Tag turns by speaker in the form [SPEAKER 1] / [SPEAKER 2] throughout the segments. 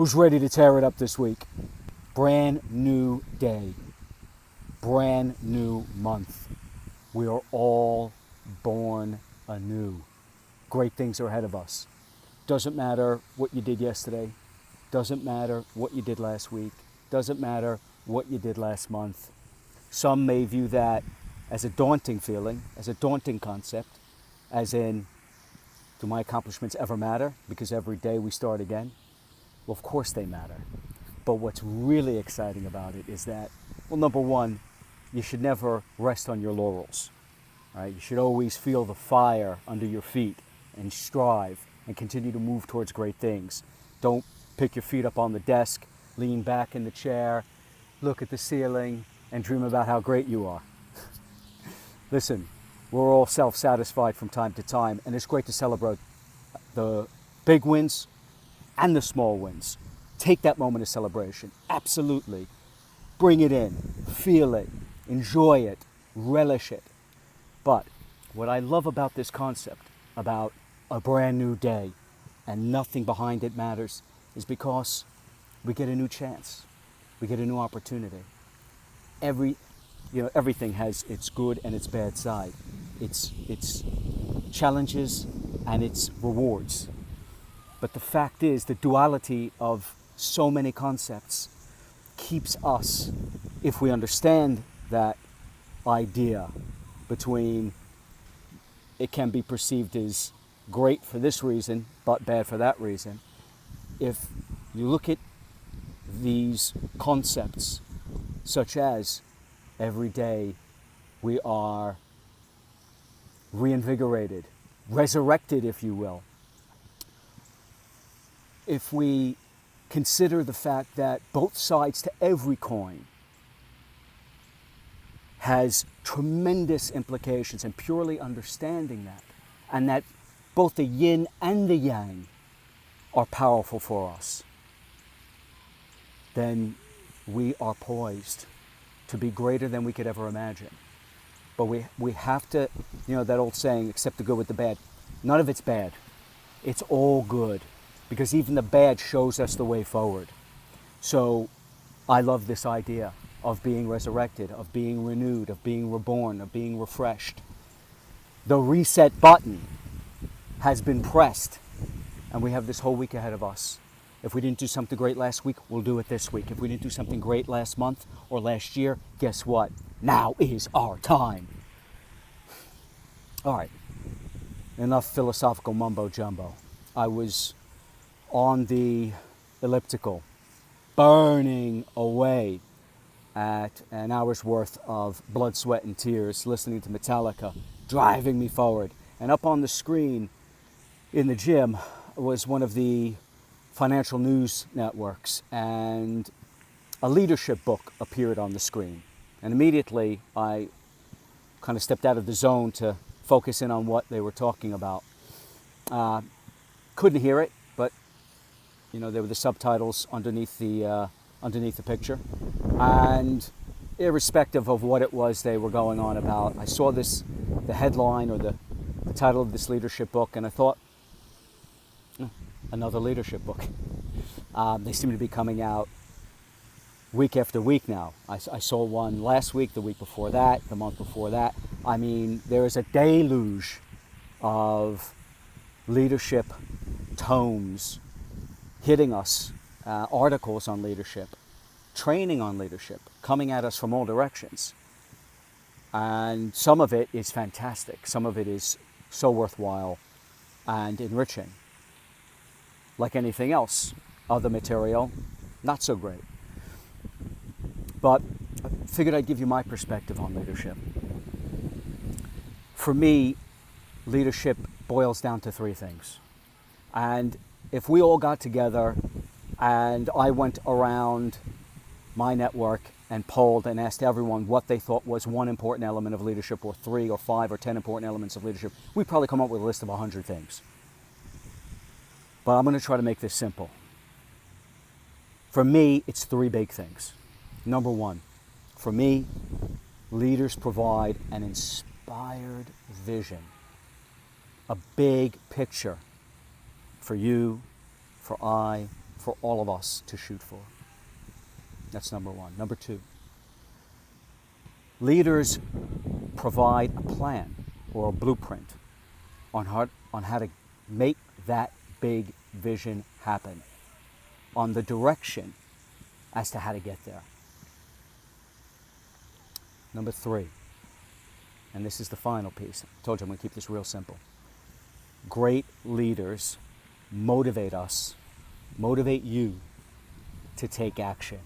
[SPEAKER 1] Who's ready to tear it up this week? Brand new day. Brand new month. We are all born anew. Great things are ahead of us. Doesn't matter what you did yesterday. Doesn't matter what you did last week. Doesn't matter what you did last month. Some may view that as a daunting feeling, as a daunting concept, as in, do my accomplishments ever matter? Because every day we start again. Well, of course they matter. But what's really exciting about it is that, well, number one, you should never rest on your laurels. Right? You should always feel the fire under your feet and strive and continue to move towards great things. Don't pick your feet up on the desk, lean back in the chair, look at the ceiling, and dream about how great you are. Listen, we're all self-satisfied from time to time, and it's great to celebrate the big wins and the small wins. Take that moment of celebration. Absolutely. Bring it in. Feel it. Enjoy it. Relish it. But what I love about this concept, about a brand new day, and nothing behind it matters, is because we get a new chance. We get a new opportunity. Everything has its good and its bad side. Its challenges and its rewards. But the fact is, the duality of so many concepts keeps us, if we understand that idea between it can be perceived as great for this reason, but bad for that reason. If you look at these concepts, such as every day we are reinvigorated, resurrected, if you will. If we consider the fact that both sides to every coin has tremendous implications, and purely understanding that, and that both the yin and the yang are powerful for us, then we are poised to be greater than we could ever imagine. But we have to, that old saying, accept the good with the bad. None of it's bad. It's all good. Because even the bad shows us the way forward. So I love this idea of being resurrected, of being renewed, of being reborn, of being refreshed. The reset button has been pressed, and we have this whole week ahead of us. If we didn't do something great last week, we'll do it this week. If we didn't do something great last month or last year, guess what? Now is our time. All right, enough philosophical mumbo jumbo. I was on the elliptical, burning away at an hour's worth of blood, sweat, and tears, listening to Metallica, driving me forward. And up on the screen in the gym was one of the financial news networks, and a leadership book appeared on the screen. And immediately I kind of stepped out of the zone to focus in on what they were talking about. Couldn't hear it, but there were the subtitles underneath the picture, and irrespective of what it was they were going on about, I saw the headline or the title of this leadership book, and I thought, another leadership book. They seem to be coming out week after week now. I saw one last week, the week before that, the month before that. I mean, there is a deluge of leadership tomes hitting us, articles on leadership, training on leadership, coming at us from all directions. And some of it is fantastic. Some of it is so worthwhile and enriching. Like anything else, other material, not so great. But I figured I'd give you my perspective on leadership. For me, leadership boils down to three things. And if we all got together and I went around my network and polled and asked everyone what they thought was one important element of leadership, or 3 or 5 or 10 important elements of leadership, we'd probably come up with a list of 100 things. But I'm going to try to make this simple. For me, it's 3 big things. Number 1, for me, leaders provide an inspired vision, a big picture for you, for I, for all of us to shoot for. That's number one. Number two, leaders provide a plan or a blueprint on how to make that big vision happen, on the direction as to how to get there. Number three, and this is the final piece. I told you I'm going to keep this real simple. Great leaders motivate us, motivate you to take action.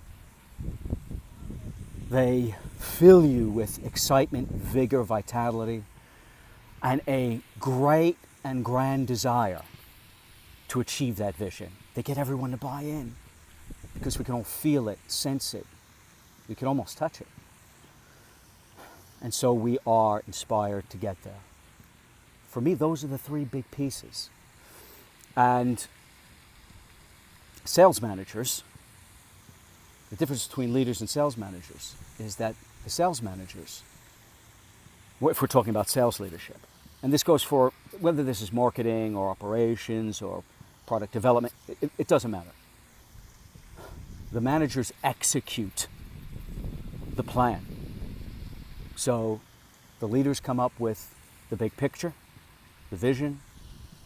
[SPEAKER 1] They fill you with excitement, vigor, vitality, and a great and grand desire to achieve that vision. They get everyone to buy in because we can all feel it, sense it. We can almost touch it. And so we are inspired to get there. For me, those are the three big pieces. And sales managers, the difference between leaders and sales managers is that the sales managers, if we're talking about sales leadership, and this goes for whether this is marketing or operations or product development, it doesn't matter. The managers execute the plan. So the leaders come up with the big picture, the vision.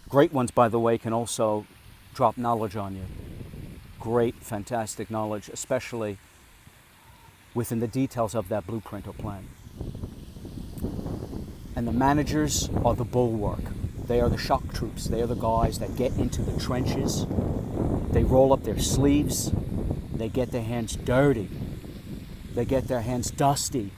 [SPEAKER 1] Great ones, by the way, can also drop knowledge on you. Great, fantastic knowledge, especially within the details of that blueprint or plan. And the managers are the bulwark. They are the shock troops. They are the guys that get into the trenches. They roll up their sleeves. They get their hands dirty. They get their hands dusty.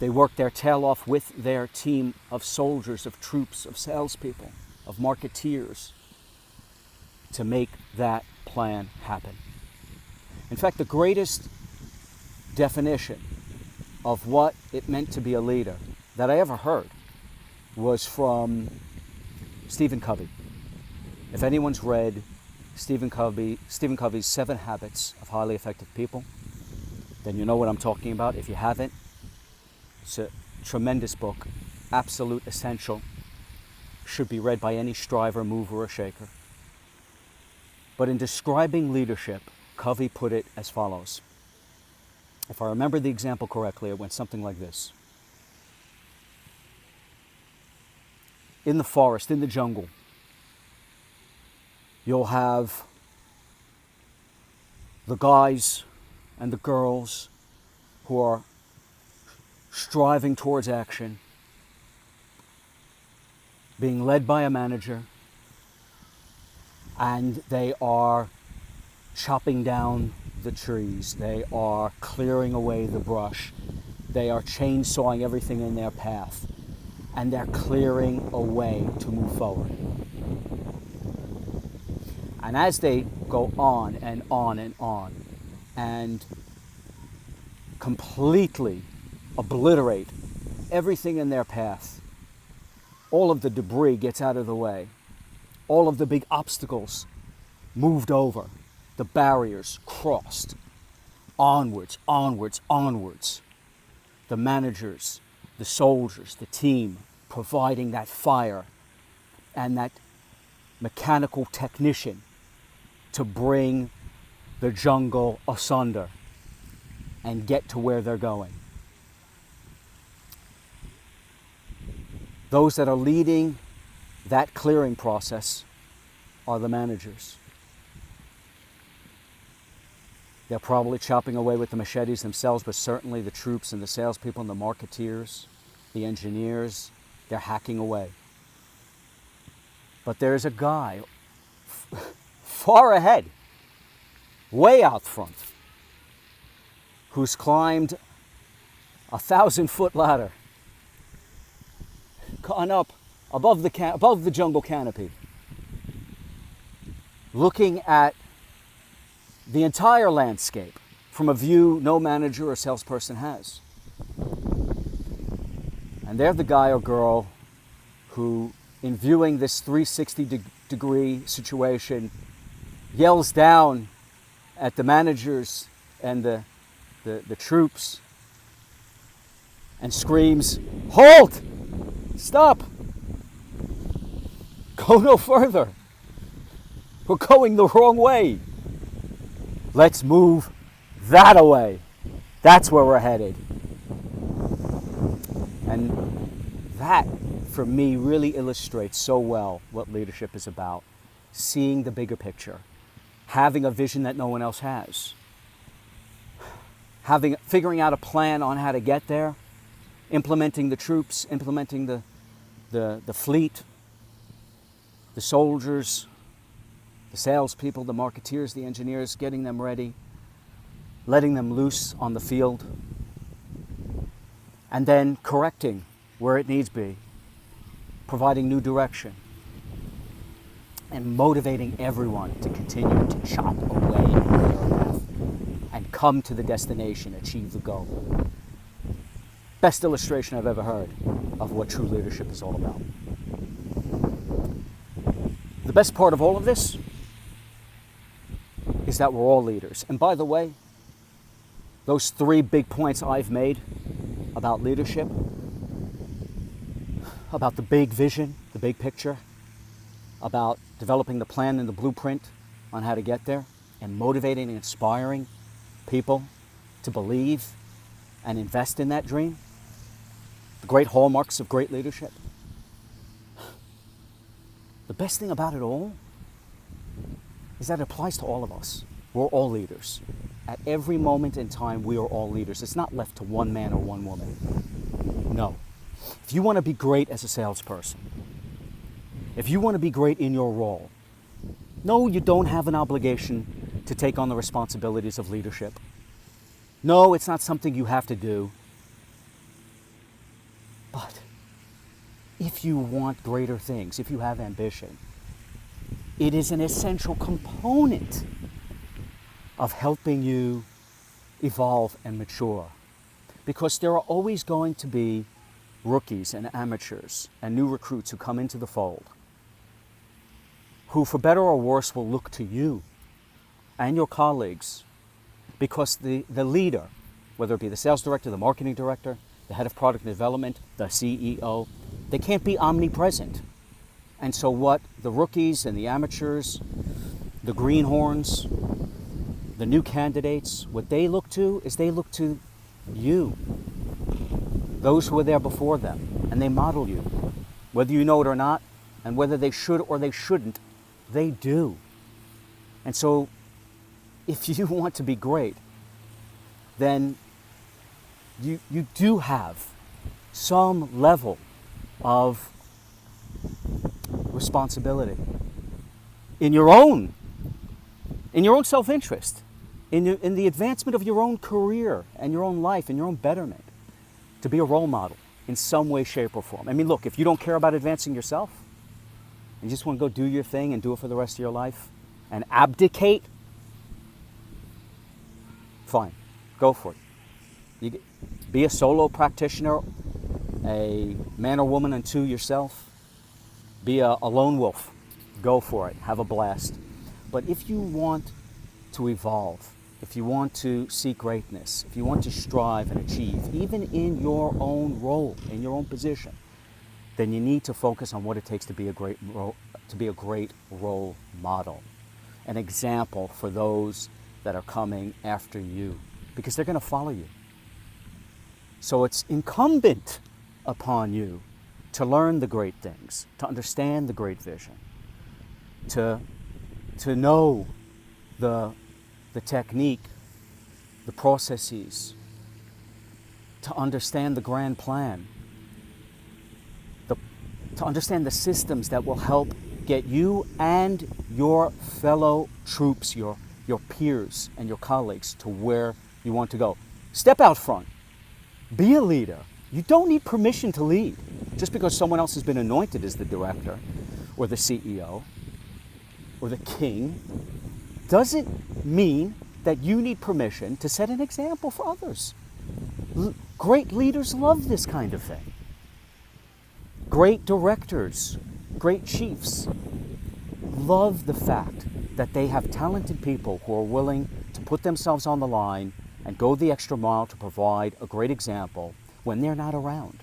[SPEAKER 1] They work their tail off with their team of soldiers, of troops, of salespeople, of marketeers to make that plan happen. In fact, the greatest definition of what it meant to be a leader that I ever heard was from Stephen Covey. If anyone's read Stephen Covey's 7 Habits of Highly Effective People, then you know what I'm talking about. If you haven't, it's a tremendous book, absolute essential, should be read by any striver, mover, or shaker. But in describing leadership, Covey put it as follows. If I remember the example correctly, it went something like this. In the forest, in the jungle, you'll have the guys and the girls who are striving towards action, being led by a manager, and they are chopping down the trees, they are clearing away the brush, they are chainsawing everything in their path, and they're clearing a way to move forward. And as they go on and on and on and completely obliterate everything in their path, all of the debris gets out of the way, all of the big obstacles moved over, the barriers crossed, onwards, onwards, onwards. The managers, the soldiers, the team providing that fire and that mechanical technician to bring the jungle asunder and get to where they're going. Those that are leading that clearing process are the managers. They're probably chopping away with the machetes themselves, but certainly the troops and the salespeople and the marketeers, the engineers, they're hacking away. But there's a guy far ahead, way out front, who's climbed a 1,000-foot ladder, gone up above the jungle canopy, looking at the entire landscape from a view no manager or salesperson has. And they're the guy or girl who, in viewing this 360-degree situation, yells down at the managers and the troops and screams, "Halt! Stop! Go no further. We're going the wrong way. Let's move that away. That's where we're headed. And that, for me, really illustrates so well what leadership is about. Seeing the bigger picture, having a vision that no one else has, figuring out a plan on how to get there, implementing the troops, implementing the fleet, the soldiers, the salespeople, the marketeers, the engineers, getting them ready, letting them loose on the field, and then correcting where it needs be, providing new direction, and motivating everyone to continue to chop away at their path and come to the destination, achieve the goal. Best illustration I've ever heard of what true leadership is all about. The best part of all of this is that we're all leaders. And by the way, those 3 big points I've made about leadership, about the big vision, the big picture, about developing the plan and the blueprint on how to get there, and motivating and inspiring people to believe and invest in that dream, the great hallmarks of great leadership. The best thing about it all is that it applies to all of us. We're all leaders. At every moment in time, we are all leaders. It's not left to one man or one woman. No. If you want to be great as a salesperson, if you want to be great in your role, no, you don't have an obligation to take on the responsibilities of leadership. No, it's not something you have to do. But if you want greater things, if you have ambition, it is an essential component of helping you evolve and mature. Because there are always going to be rookies and amateurs and new recruits who come into the fold, who for better or worse will look to you and your colleagues, because the leader, whether it be the sales director, the marketing director, the head of product development, the CEO, they can't be omnipresent. And so what the rookies and the amateurs, the greenhorns, the new candidates, what they look to is they look to you, those who were there before them, and they model you. Whether you know it or not, and whether they should or they shouldn't, they do. And so if you want to be great, then you do have some level of responsibility in your own self-interest, in the advancement of your own career and your own life and your own betterment, to be a role model in some way, shape, or form. I mean, look, if you don't care about advancing yourself and you just want to go do your thing and do it for the rest of your life and abdicate, fine, go for it. Be a solo practitioner, a man or woman unto yourself. Be a lone wolf. Go for it. Have a blast. But if you want to evolve, if you want to seek greatness, if you want to strive and achieve, even in your own role, in your own position, then you need to focus on what it takes to be a great role model, an example for those that are coming after you, because they're going to follow you. So it's incumbent upon you to learn the great things, to understand the great vision, to know the technique, the processes, to understand the grand plan, to understand the systems that will help get you and your fellow troops, your peers and your colleagues to where you want to go. Step out front. Be a leader. You don't need permission to lead. Just because someone else has been anointed as the director or the CEO or the king doesn't mean that you need permission to set an example for others. Great leaders love this kind of thing. Great directors, great chiefs love the fact that they have talented people who are willing to put themselves on the line and go the extra mile to provide a great example when they're not around.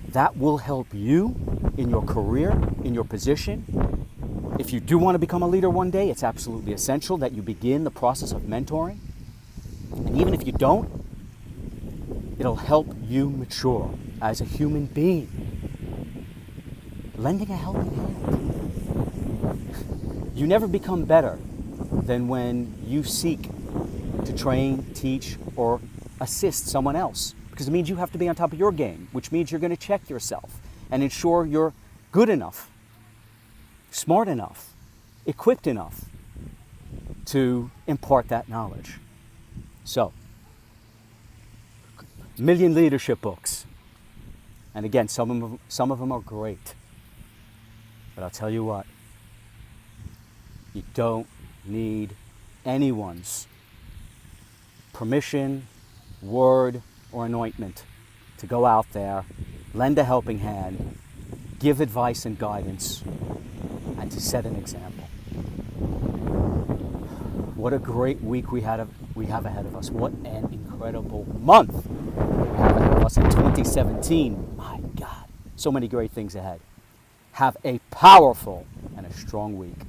[SPEAKER 1] That will help you in your career, in your position. If you do want to become a leader one day, it's absolutely essential that you begin the process of mentoring. And even if you don't, it'll help you mature as a human being. Lending a helping hand. You never become better than when you seek to train, teach, or assist someone else. Because it means you have to be on top of your game, which means you're going to check yourself and ensure you're good enough, smart enough, equipped enough to impart that knowledge. So, million leadership books. And again, some of them are great. But I'll tell you what, you don't need anyone's permission, word, or anointment to go out there, lend a helping hand, give advice and guidance, and to set an example. What a great week we have ahead of us. What an incredible month we have ahead of us in 2017. My God, so many great things ahead. Have a powerful and a strong week.